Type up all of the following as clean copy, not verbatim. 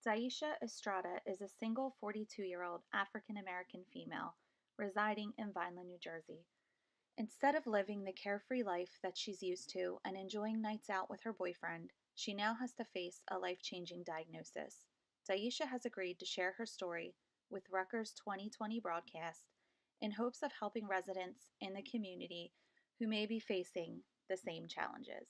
Zaisha Estrada is a single 42-year-old African American female residing in Vineland, New Jersey. Instead of living the carefree life that she's used to and enjoying nights out with her boyfriend, she now has to face a life changing diagnosis. Zaisha has agreed to share her story with Rutgers 2020 broadcast in hopes of helping residents in the community who may be facing the same challenges.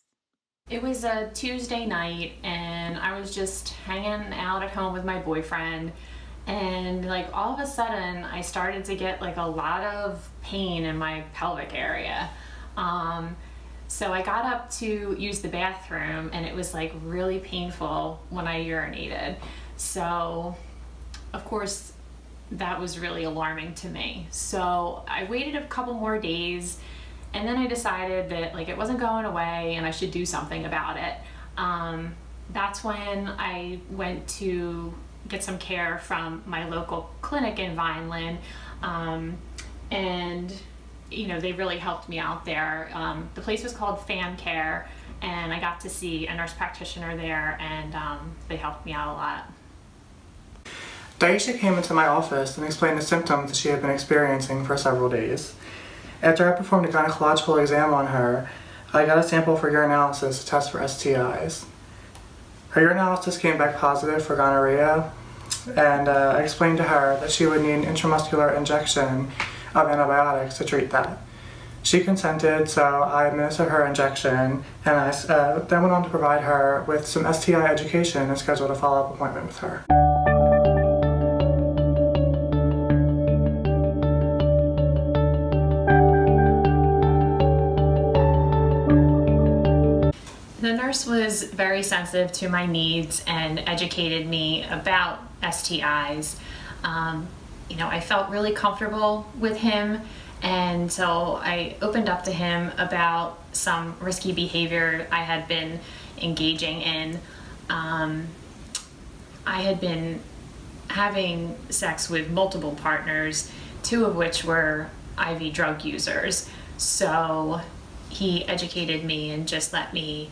It was a Tuesday night, and I was just hanging out at home with my boyfriend. And like all of a sudden, I started to get like a lot of pain in my pelvic area. Um, so I got up to use the bathroom, and it was like really painful when I urinated. So, of course, that was really alarming to me. So I waited a couple more days, and then I decided that like it wasn't going away and I should do something about it. That's when I went to get some care from my local clinic in Vineland, and they really helped me out there. The place was called Fam Care, and I got to see a nurse practitioner there, and they helped me out a lot. Daisha came into my office and explained the symptoms that she had been experiencing for several days. After I performed a gynecological exam on her, I got a sample for urinalysis to test for STIs. Her urinalysis came back positive for gonorrhea, and I explained to her that she would need an intramuscular injection of antibiotics to treat that. She consented, so I administered her injection, and I then went on to provide her with some STI education and scheduled a follow-up appointment with her. The nurse was very sensitive to my needs and educated me about STIs. I felt really comfortable with him, and so I opened up to him about some risky behavior I had been engaging in. I had been having sex with multiple partners, two of which were IV drug users. So he educated me and just let me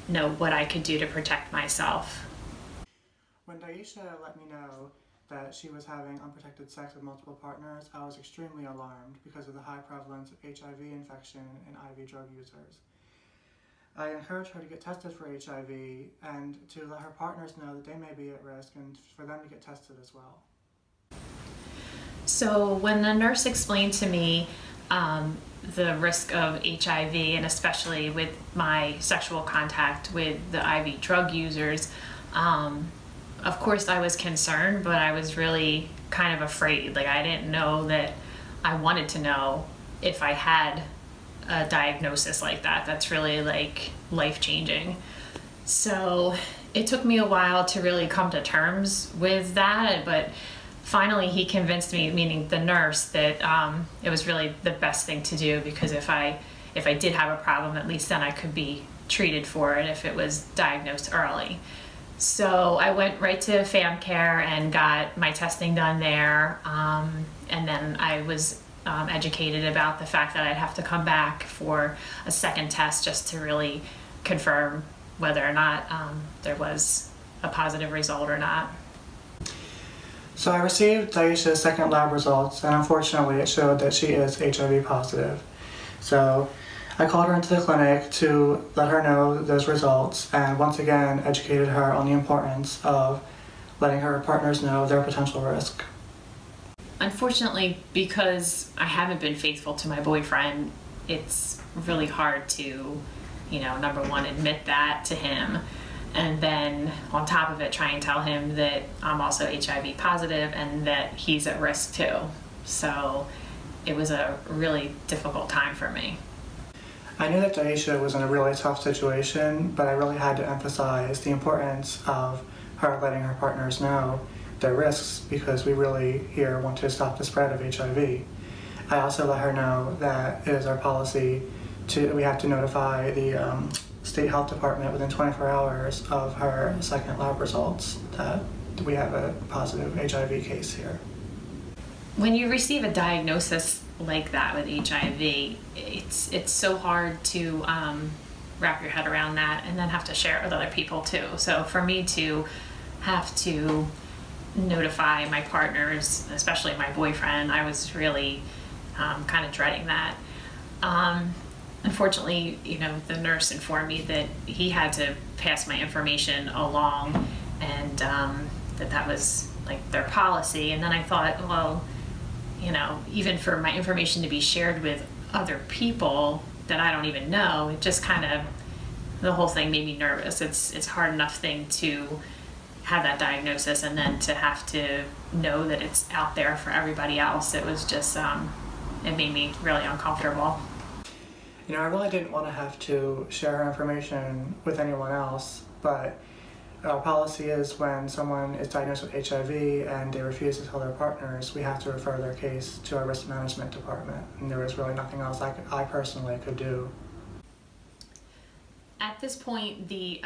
know what I could do to protect myself. When Daisha let me know that she was having unprotected sex with multiple partners, I was extremely alarmed because of the high prevalence of HIV infection in IV drug users. I encouraged her to get tested for HIV and to let her partners know that they may be at risk and for them to get tested as well. So when the nurse explained to me the risk of HIV, and especially with my sexual contact with the IV drug users, of course I was concerned, but I was really kind of afraid. Like, I didn't know that I wanted to know if I had a diagnosis like that. That's really like life-changing. So it took me a while to really come to terms with that, but finally he convinced me, meaning the nurse, that it was really the best thing to do, because if I did have a problem, at least then I could be treated for it if it was diagnosed early. So I went right to Fam Care and got my testing done there, and then I was educated about the fact that I'd have to come back for a second test just to really confirm whether or not there was a positive result or not. So I received Daisha's second lab results, and unfortunately it showed that she is HIV positive. So I called her into the clinic to let her know those results, and once again educated her on the importance of letting her partners know their potential risk. Unfortunately, because I haven't been faithful to my boyfriend, it's really hard to, number one, admit that to him, and then on top of it try and tell him that I'm also HIV positive and that he's at risk too. So it was a really difficult time for me. I knew that Daisha was in a really tough situation, but I really had to emphasize the importance of her letting her partners know their risks, because we really here want to stop the spread of HIV. I also let her know that it is our policy we have to notify the State Health Department within 24 hours of her second lab results that we have a positive HIV case here. When you receive a diagnosis like that with HIV, it's so hard to wrap your head around that and then have to share it with other people too. So for me to have to notify my partners, especially my boyfriend. I was really kind of dreading that. Unfortunately, the nurse informed me that he had to pass my information along, and that was like their policy. And then I thought, well, even for my information to be shared with other people that I don't even know, it just kind of, the whole thing made me nervous. It's hard enough thing to have that diagnosis and then to have to know that it's out there for everybody else. It was just, it made me really uncomfortable. I really didn't want to have to share her information with anyone else, but our policy is when someone is diagnosed with HIV and they refuse to tell their partners, we have to refer their case to our risk management department, and there was really nothing else I personally could do. At this point, the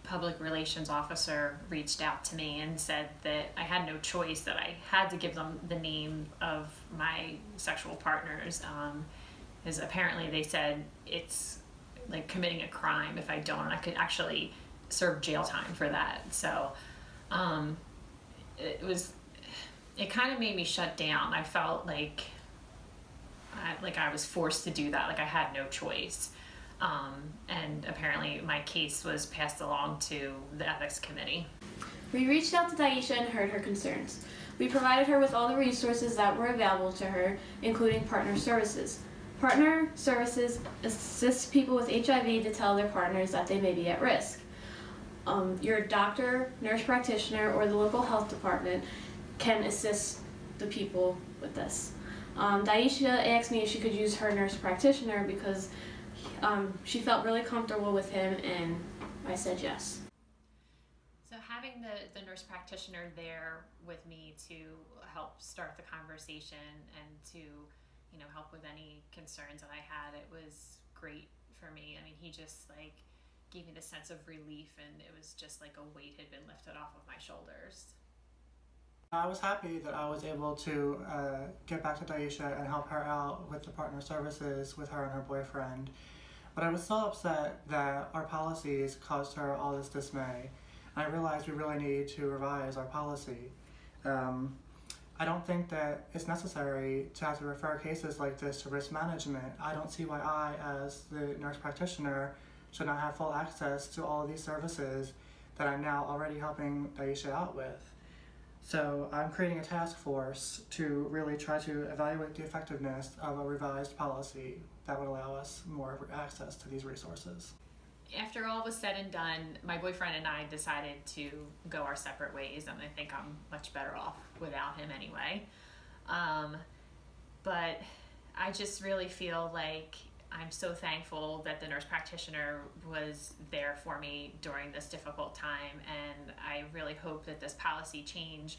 public relations officer reached out to me and said that I had no choice, that I had to give them the name of my sexual partners, because apparently they said it's like committing a crime if I don't. I could actually serve jail time for that. So it kind of made me shut down. I felt like I was forced to do that, like I had no choice. And apparently my case was passed along to the ethics committee. We reached out to Daisha and heard her concerns. We provided her with all the resources that were available to her, including partner services. Partner services assist people with HIV to tell their partners that they may be at risk. Your doctor, nurse practitioner, or the local health department can assist the people with this. Daisha asked me if she could use her nurse practitioner because she felt really comfortable with him, and I said yes. So having the nurse practitioner there with me to help start the conversation and to help with any concerns that I had, it was great for me. I mean, he just gave me the sense of relief, and it was just like a weight had been lifted off of my shoulders. I was happy that I was able to get back to Daisha and help her out with the partner services with her and her boyfriend. But I was still upset that our policies caused her all this dismay. And I realized we really need to revise our policy. I don't think that it's necessary to have to refer cases like this to risk management. I don't see why I, as the nurse practitioner, should not have full access to all of these services that I'm now already helping Daisha out with. So I'm creating a task force to really try to evaluate the effectiveness of a revised policy that would allow us more access to these resources. After all was said and done, my boyfriend and I decided to go our separate ways, and I think I'm much better off without him anyway. But I just really feel like I'm so thankful that the nurse practitioner was there for me during this difficult time, and I really hope that this policy change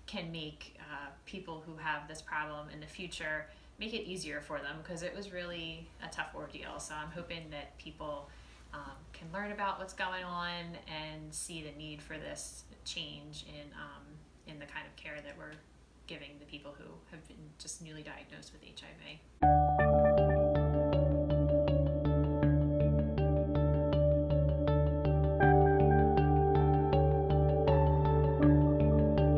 can make people who have this problem in the future, make it easier for them, because it was really a tough ordeal. So I'm hoping that people can learn about what's going on and see the need for this change in the kind of care that we're giving the people who have been just newly diagnosed with HIV.